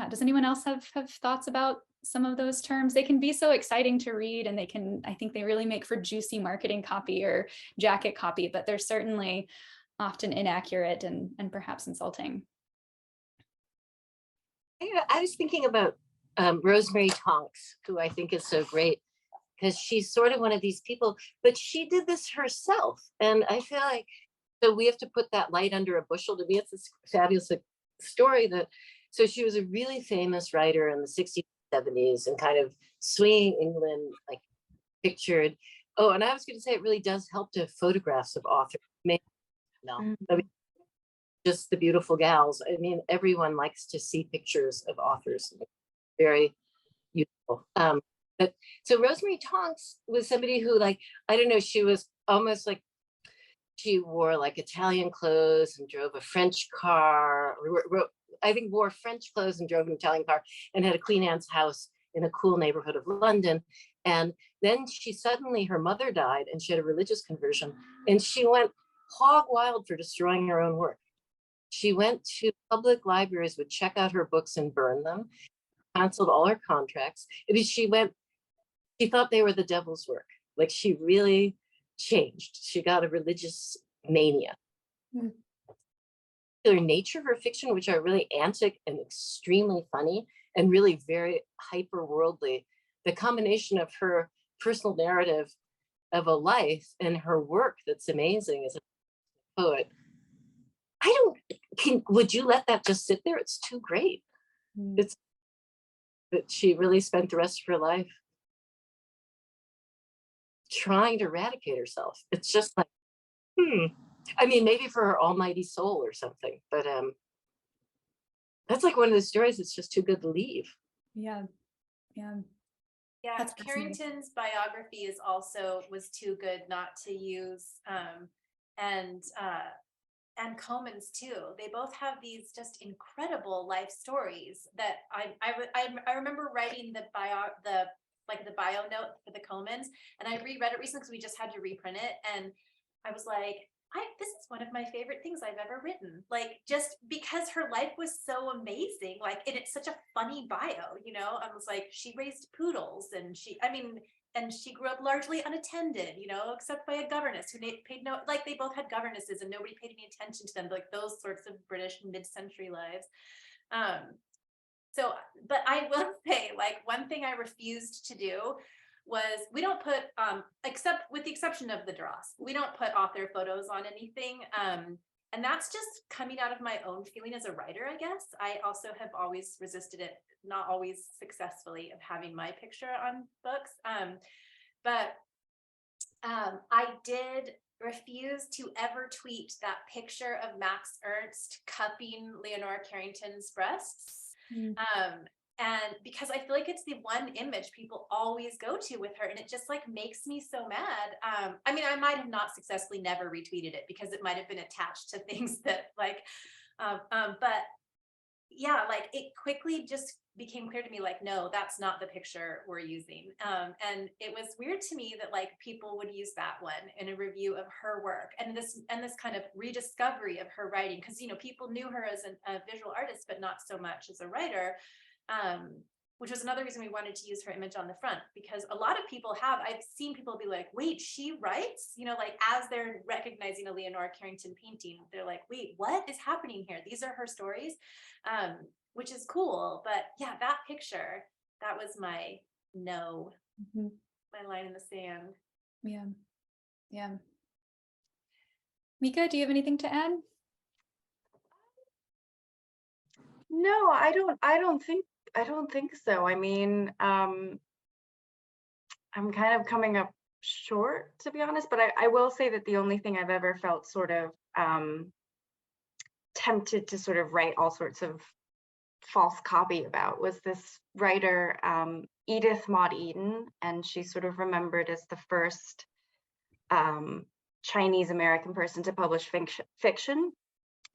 Does anyone else have thoughts about some of those terms? They can be so exciting to read, and I think they really make for juicy marketing copy or jacket copy, but they're certainly often inaccurate and perhaps insulting. I was thinking about Rosemary Tonks, who I think is so great, because she's sort of one of these people, but she did this herself. And I feel like, so we have to put that light under a bushel. To me, it's this fabulous story so she was a really famous writer in the 60s, 70s, and kind of swinging England, like pictured. Oh, and I was going to say, it really does help to have photographs of authors. I mean, just the beautiful gals. I mean, everyone likes to see pictures of authors. Very useful. But so Rosemary Tonks was somebody who, like, I don't know, she was almost like, she wore like Italian clothes and drove a French car. I think wore French clothes and drove an Italian car, and had a Queen Anne's house in a cool neighborhood of London. And then her mother died, and she had a religious conversion, and she went hog wild for destroying her own work. She went to public libraries, would check out her books and burn them, canceled all her contracts. She thought they were the devil's work. Like, she really changed. She got a religious mania. The nature of her fiction, which are really antic and extremely funny and really very hyper worldly, the combination of her personal narrative of a life and her work that's amazing as a poet. Would you let that just sit there? It's too great. But she really spent the rest of her life trying to eradicate herself. It's just like, I mean, maybe for her almighty soul or something, but that's like one of those stories that's just too good to leave. Yeah, Carrington's biography was too good not to use, and Comyns too. They both have these just incredible life stories that I remember writing the bio note for the Comyns, and I reread it recently because we just had to reprint it, and I was like, this is one of my favorite things I've ever written. Like, just because her life was so amazing, like, and it's such a funny bio, I was like, she raised poodles, and and she grew up largely unattended, you know, except by a governess who paid no, like they both had governesses and nobody paid any attention to them, like those sorts of British mid-century lives. So, but I will say, like, one thing I refused to do was we don't put, except with the exception of the dross, we don't put author photos on anything. And that's just coming out of my own feeling as a writer, I guess. I also have always resisted it, not always successfully, of having my picture on books. But I did refuse to ever tweet that picture of Max Ernst cupping Leonora Carrington's breasts. And because I feel like it's the one image people always go to with her, and it just like makes me so mad. I mean, I might have not successfully never retweeted it because it might have been attached to things that like, but yeah, like it quickly just became clear to me, like, no, that's not the picture we're using. And it was weird to me that like people would use that one in a review of her work, and this kind of rediscovery of her writing, because you know people knew her as a visual artist, but not so much as a writer. Which was another reason we wanted to use her image on the front, because a lot of people I've seen people be like, wait, she writes? You know, like as they're recognizing a Leonora Carrington painting, they're like, wait, what is happening here? These are her stories, which is cool. But yeah, that picture, that was my no, my line in the sand. Yeah. Yeah. Mika, do you have anything to add? No, I don't think so. I mean, I'm kind of coming up short, to be honest, but I will say that the only thing I've ever felt sort of tempted to sort of write all sorts of false copy about was this writer, Edith Maud Eden, and she's sort of remembered as the first Chinese American person to publish fiction.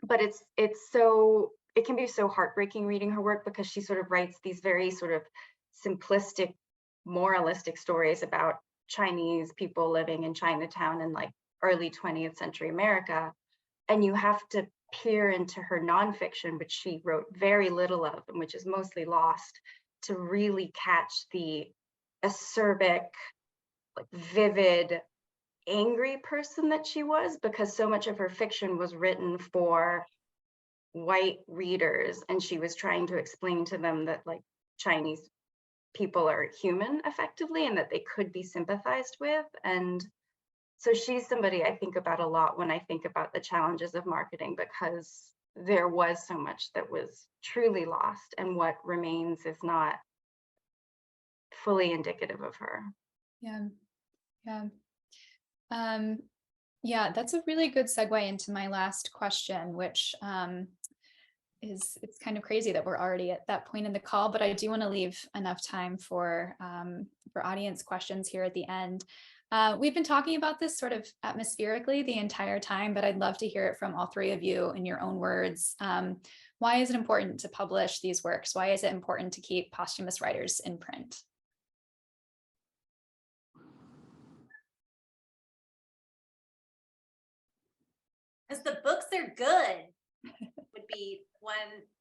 But it can be so heartbreaking reading her work, because she sort of writes these very sort of simplistic, moralistic stories about Chinese people living in Chinatown in like early 20th century America. And you have to peer into her nonfiction, which she wrote very little of, and which is mostly lost, to really catch the acerbic, like vivid, angry person that she was, because so much of her fiction was written for white readers, and she was trying to explain to them that like Chinese people are human effectively, and that they could be sympathized with. And so she's somebody I think about a lot when I think about the challenges of marketing, because there was so much that was truly lost, and what remains is not fully indicative of her. Yeah, that's a really good segue into my last question, which it's kind of crazy that we're already at that point in the call, but I do want to leave enough time for audience questions here at the end. We've been talking about this sort of atmospherically the entire time, but I'd love to hear it from all three of you in your own words. Why is it important to publish these works? Why is it important to keep posthumous writers in print? Because the books are good would be one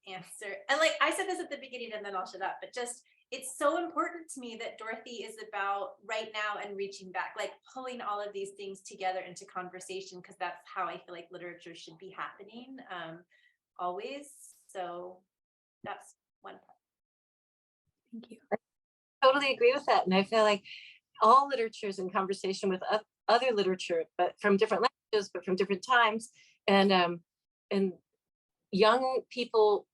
answer. And like I said this at the beginning and then I'll shut up, but just it's so important to me that Dorothy is about right now and reaching back, like pulling all of these things together into conversation, because that's how I feel like literature should be happening always. So that's one part. Thank you. I totally agree with that. And I feel like all literature is in conversation with other literature, but from different languages, but from different times. And young people,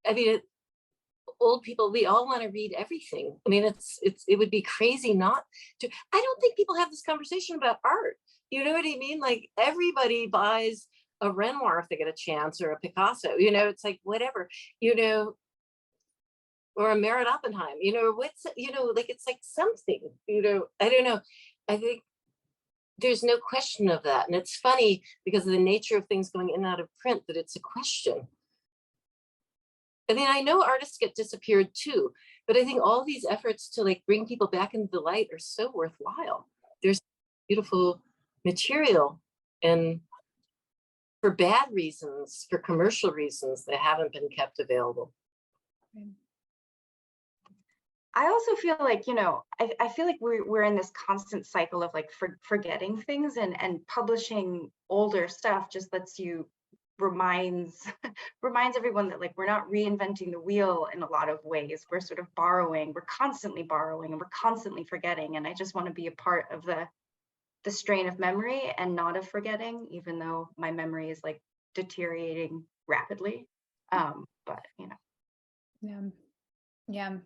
I mean, old people, we all want to read everything. I mean, it would be crazy not to. I don't think people have this conversation about art. You know what I mean? Like everybody buys a Renoir if they get a chance, or a Picasso, you know, it's like whatever, you know, or a Merritt Oppenheim, you know, what's, you know, like it's like something, you know, I don't know. I think there's no question of that. And it's funny because of the nature of things going in and out of print that it's a question. I mean, I know artists get disappeared too, but I think all these efforts to like bring people back into the light are so worthwhile. There's beautiful material, and for bad reasons, for commercial reasons, they haven't been kept available. I also feel like, you know, I feel like we're in this constant cycle of like forgetting things, and publishing older stuff just lets you reminds everyone that like we're not reinventing the wheel in a lot of ways. We're sort of borrowing, we're constantly borrowing, and we're constantly forgetting. And I just want to be a part of the strain of memory and not of forgetting, even though my memory is like deteriorating rapidly. But you know. Yeah,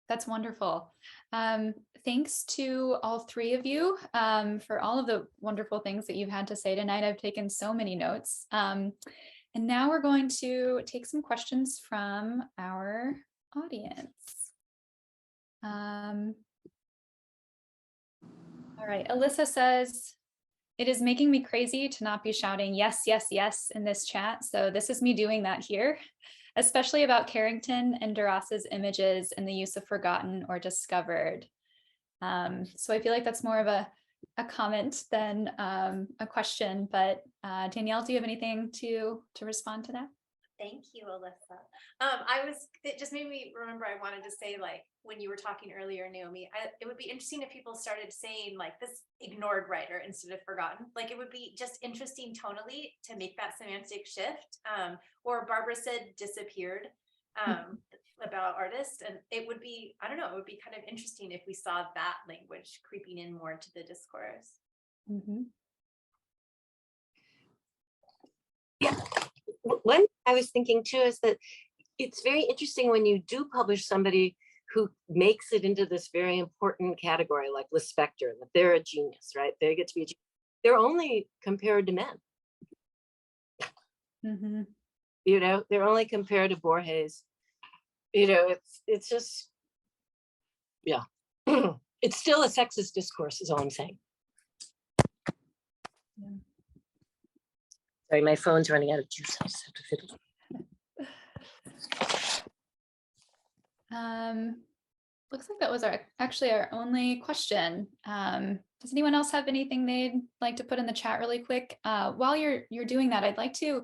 that's wonderful. Thanks to all three of you for all of the wonderful things that you've had to say tonight. I've taken so many notes. And now we're going to take some questions from our audience. All right, Alyssa says, it is making me crazy to not be shouting yes, yes, yes in this chat. So this is me doing that here, especially about Carrington and Duras's images and the use of forgotten or discovered. So I feel like that's more of a comment than a question, but Danielle, do you have anything to respond to that? Thank you, Alyssa. It just made me remember, I wanted to say, like, when you were talking earlier, Naomi, it would be interesting if people started saying like this ignored writer instead of forgotten. Like, it would be just interesting tonally to make that semantic shift. Or Barbara said disappeared about artists. And it would be, I don't know, it would be kind of interesting if we saw that language creeping in more to the discourse. Mm-hmm. Yeah. One I was thinking too is that it's very interesting when you do publish somebody who makes it into this very important category, like Lispector, that they're a genius, right? They get to be a genius. They're only compared to men. Mm-hmm. You know, they're only compared to Borges. You know, it's just, yeah. It's still a sexist discourse, is all I'm saying. Yeah. Sorry, my phone's running out of juice. I just have to fiddle. Looks like that was actually our only question. Does anyone else have anything they'd like to put in the chat really quick? While you're doing that, I'd like to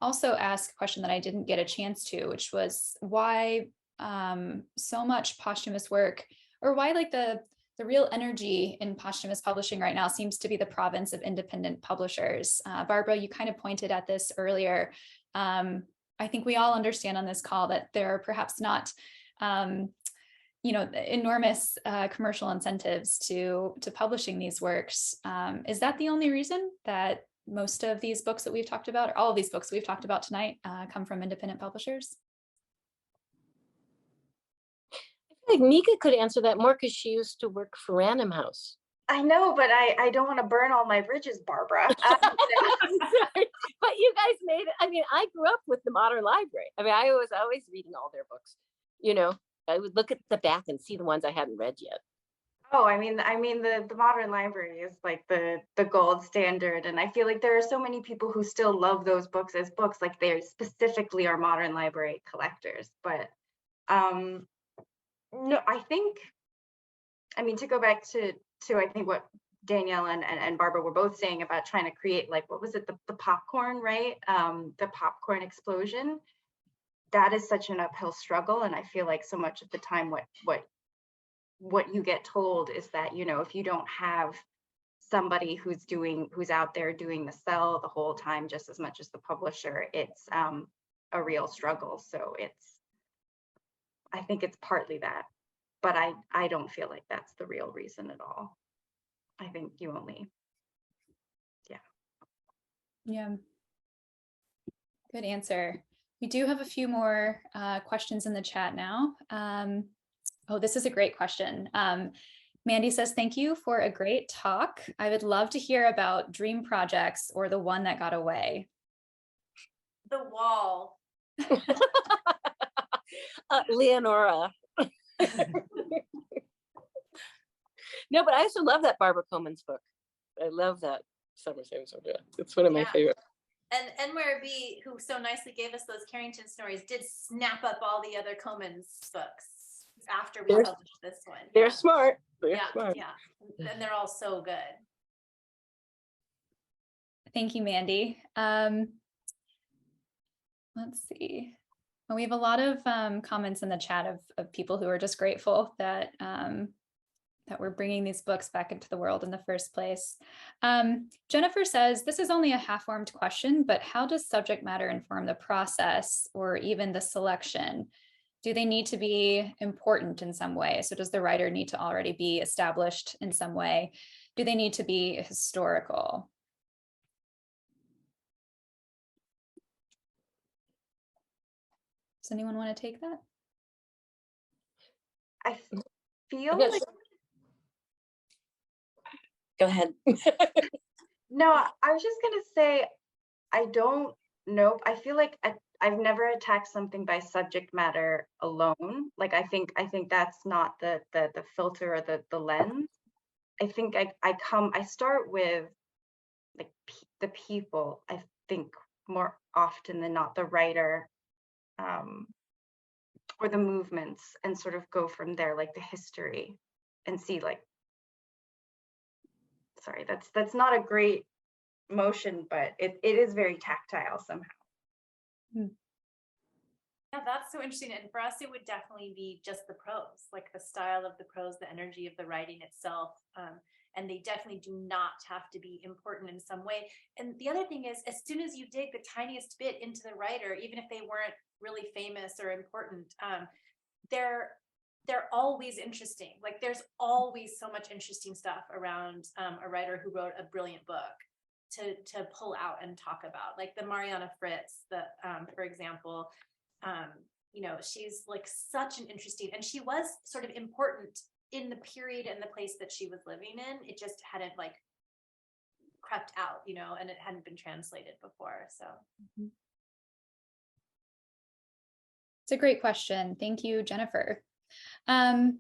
also ask a question that I didn't get a chance to, which was why so much posthumous work, or why like the real energy in posthumous publishing right now seems to be the province of independent publishers. Barbara, you kind of pointed at this earlier. I think we all understand on this call that there are perhaps not, enormous commercial incentives to publishing these works. Is that the only reason that most of these books that we've talked about, or all of these books we've talked about tonight, come from independent publishers? I feel like Mika could answer that more because she used to work for Random House. I know, but I don't want to burn all my bridges, Barbara. But you guys made it. I mean, I grew up with the Modern Library. I mean, I was always reading all their books. You know, I would look at the back and see the ones I hadn't read yet. Oh, I mean, the Modern Library is like the gold standard, and I feel like there are so many people who still love those books as books, like they specifically are Modern Library collectors. But no, I think, I mean, to go back to I think what Danielle and Barbara were both saying about trying to create, like, what was it, the popcorn, right? The popcorn explosion. That is such an uphill struggle, and I feel like so much of the time what you get told is that, you know, if you don't have somebody who's out there doing the sell the whole time just as much as the publisher, it's a real struggle. So I think it's partly that, but I don't feel like that's the real reason at all. I think you only, Yeah. Good answer. We do have a few more questions in the chat now. Oh, this is a great question. Mandy says, thank you for a great talk. I would love to hear about dream projects or the one that got away. The Wall. Leonora. No, but I also love that Barbara Comyns book. I love that Summer Savings. It's one of my favorite. And NYRB, who so nicely gave us those Carrington stories, did snap up all the other Comyns books after we published this one. They're smart. They're smart. Yeah, and they're all so good. Thank you, Mandy. Let's see. Well, we have a lot of comments in the chat of people who are just grateful that that we're bringing these books back into the world in the first place. Jennifer says, this is only a half-formed question, but how does subject matter inform the process or even the selection? Do they need to be important in some way? So does the writer need to already be established in some way? Do they need to be historical? Does anyone want to take that? I feel I'm not like, sure. Go ahead. no, I was just gonna say, I don't know. I feel like I've never attacked something by subject matter alone. Like I think that's not the filter or the lens. I think I start with like the people. I think more often than not the writer, or the movements, and sort of go from there, like the history, and see like. Sorry, that's not a great motion, but it is very tactile somehow. Yeah, that's so interesting. And for us, it would definitely be just the prose, like the style of the prose, the energy of the writing itself. And they definitely do not have to be important in some way. And the other thing is, as soon as you dig the tiniest bit into the writer, even if they weren't really famous or important, they're always interesting. Like there's always so much interesting stuff around a writer who wrote a brilliant book to pull out and talk about, like the Mariana Fritz, for example. You know, she's like such an interesting, and she was sort of important in the period and the place that she was living in. It just hadn't like crept out, you know, and it hadn't been translated before. So It's a great question. Thank you, Jennifer. Sadiq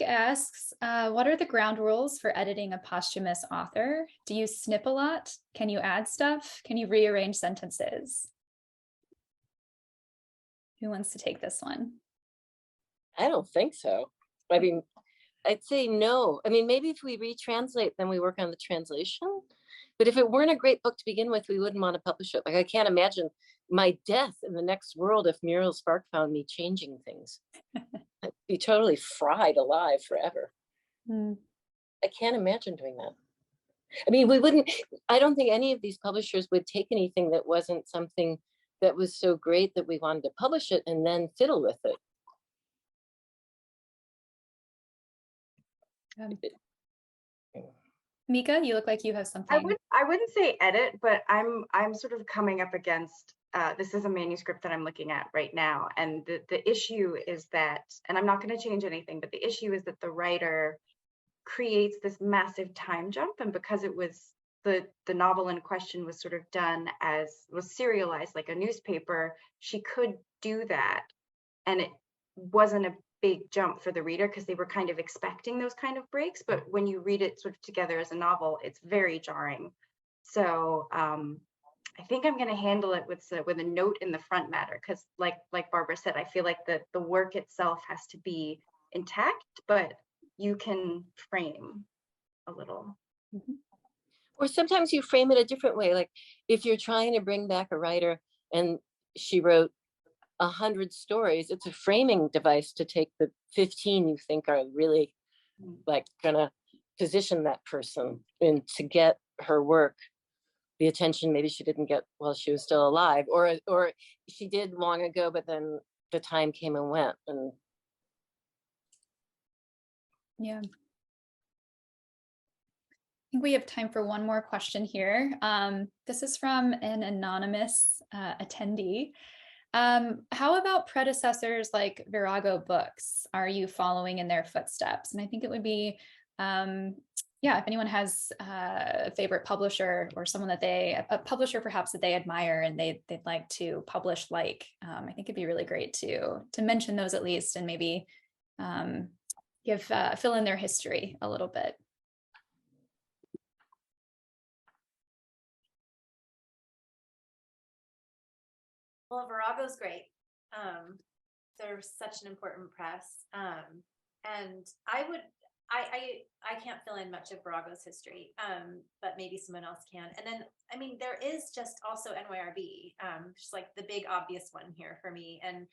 asks, what are the ground rules for editing a posthumous author? Do you snip a lot? Can you add stuff? Can you rearrange sentences? Who wants to take this one? I don't think so. I mean, I'd say no. I mean, maybe if we retranslate, then we work on the translation. But if it weren't a great book to begin with, we wouldn't want to publish it. Like, I can't imagine my death in the next world if Muriel Spark found me changing things. I'd be totally fried alive forever. I can't imagine doing that. I mean, I don't think any of these publishers would take anything that wasn't something that was so great that we wanted to publish it and then fiddle with it. Mika, you look like you have something. I wouldn't say edit, but I'm sort of coming up against, this is a manuscript that I'm looking at right now, and the issue is that, and I'm not going to change anything, but the issue is that the writer creates this massive time jump, and because it was the novel in question was sort of done was serialized like a newspaper, she could do that, and it wasn't a big jump for the reader because they were kind of expecting those kind of breaks. But when you read it sort of together as a novel, it's very jarring. So I think I'm going to handle it with a note in the front matter, because like Barbara said, I feel like the work itself has to be intact, but you can frame a little. Or sometimes you frame it a different way. Like if you're trying to bring back a writer and she wrote 100 stories, it's a framing device to take the 15 you think are really like gonna position that person and to get her work the attention maybe she didn't get while she was still alive, or she did long ago, but then the time came and went. And yeah. I think we have time for one more question here. This is from an anonymous attendee. How about predecessors like Virago Books? Are you following in their footsteps? And I think it would be, yeah, if anyone has a favorite publisher or someone that a publisher perhaps that they admire and they'd like to publish like, I think it'd be really great to mention those at least, and maybe fill in their history a little bit. Well, Virago's great. They're such an important press. And I can't fill in much of Virago's history, but maybe someone else can. And then, I mean, there is just also NYRB, just like the big obvious one here for me. And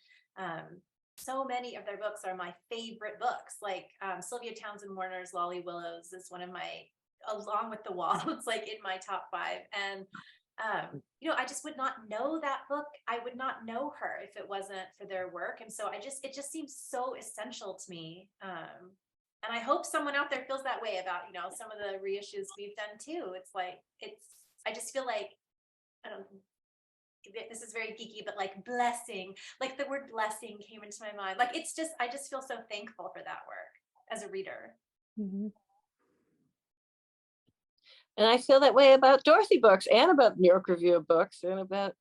so many of their books are my favorite books. Like Sylvia Townsend Warner's Lolly Willows is one of my, along with The Wall, it's like in my top 5. And you know, I just would not know that book. I would not know her if it wasn't for their work. And so it just seems so essential to me. And I hope someone out there feels that way about, you know, some of the reissues we've done too. It's like, I just feel like, I don't, this is very geeky, but like blessing, like the word blessing came into my mind. Like, it's just, I just feel so thankful for that work as a reader. Mm-hmm. And I feel that way about Dorothy books and about New York Review of Books and about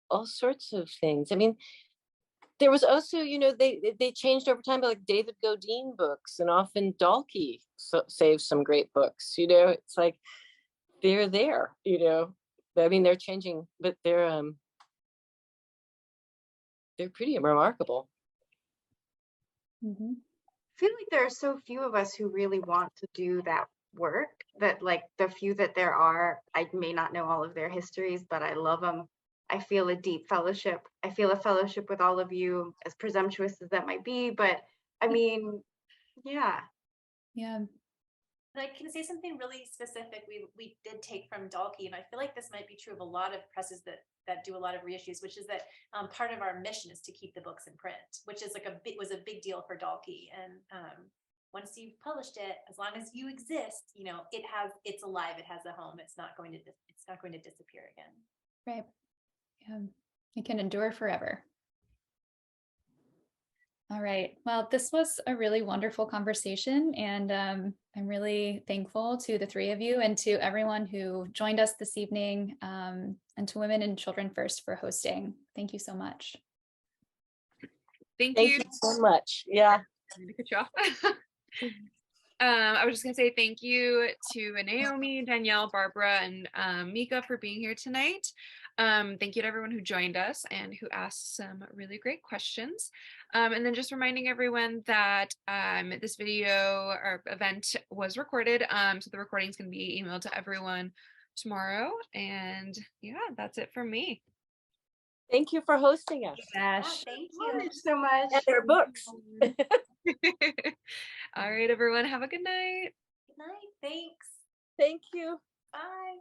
all sorts of things. I mean, there was also, you know, they changed over time, but like David Godine books, and often Dalkey saves some great books. You know, it's like they're there. You know, I mean, they're changing, but they're pretty remarkable. Mm-hmm. I feel like there are so few of us who really want to do that work, that like the few that there are, I may not know all of their histories, but I love them. I feel a deep fellowship. I feel a fellowship with all of you, as presumptuous as that might be, but I mean, yeah. Yeah. And I can say something really specific we did take from Dalkey, and I feel like this might be true of a lot of presses that do a lot of reissues, which is that part of our mission is to keep the books in print, which is like was a big deal for Dalkey. And once you've published it, as long as you exist, you know, it's alive, it has a home, it's not going to disappear again. Right. Yeah. It can endure forever. All right. Well, this was a really wonderful conversation, and I'm really thankful to the three of you and to everyone who joined us this evening, and to Women and Children First for hosting. Thank you so much. Thank Thank you. you so much. Yeah. I'm gonna cut you off. I was just gonna say thank you to Naomi, Danielle, Barbara, and Mika for being here tonight. Thank you to everyone who joined us and who asked some really great questions. And then just reminding everyone that this video or event was recorded. So the recording is going to be emailed to everyone tomorrow. And yeah, that's it from me. Thank you for hosting us. Yeah, thank you So much. And their books. All right, everyone, have a good night. Good night. Thanks. Thank you. Bye.